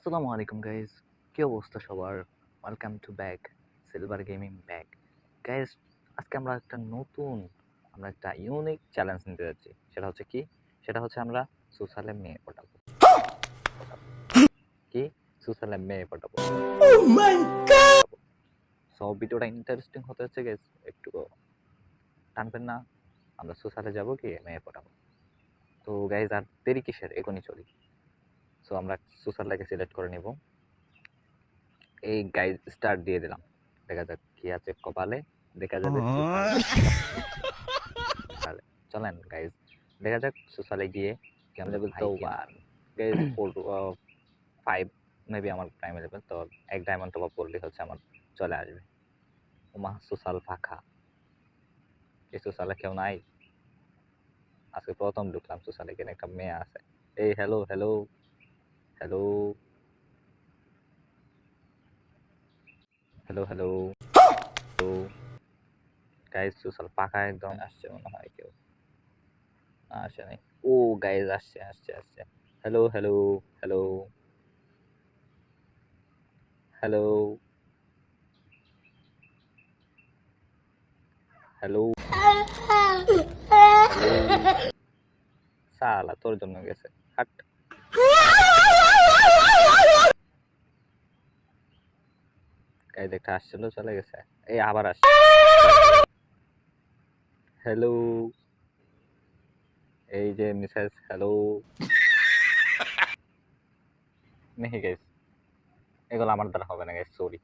আসসালামু আলাইকুম গাইজ, কি অবস্থা সবার? Welcome to back silver gaming back guys. আজকে আমরা একটা ইউনিক চ্যালেঞ্জ নিতে যাচ্ছি। সেটা হচ্ছে আমরা সোশ্যালে মেয়ে পটাবো। কি সোশ্যালে মেয়ে পটাবো? সো ভিডিওটা ইন্টারেস্টিং হতে হচ্ছে গাইজ, একটু টানবেন না। আমরা সোশ্যালে যাবো কি মেয়ে পটাবো। তো গাইজ আর দেরি কিসের, এখনই চলি। সো আমরা সোশ্যালটাকে সিলেক্ট করে নিব। এই গাইজ স্টার্ট দিয়ে দিলাম। দেখা যাক কি আছে কপালে, দেখা যাবে সোশ্যালে। চলেন গাইজ দেখা যাক সোশ্যালে গিয়ে কেমন লেভেল তো 1 গাইজ 4 to 5 মেবি আমার প্রাইম লেভেল। তো এক ডায়মন্ড টপ আপ করলে হচ্ছে আমার চলে আসবে। ওমা সোশ্যাল ফাঁকা, এই সোশ্যালে কেউ নাই। আজকে প্রথম ঢুকলাম সোশ্যালে, এখানে একটা মেয়ে আছে। এই hello hello hello hello hello guys social ফাঁকা একদম। আসছে মনে হয় কেউ, আসে নাই। ও গাইজ আসছে আসছে আসছে। Hello hello hello hello hello সালা তোর জন্য গেছে, হাট। গাইজ একটা আসছিল চলে গেছে, এই আবার আসছে। হ্যালো, এই যে মিসেস হ্যালো নেহি গাইজ, এগুলো আমার দ্বারা হবে না গাইজ, সরি।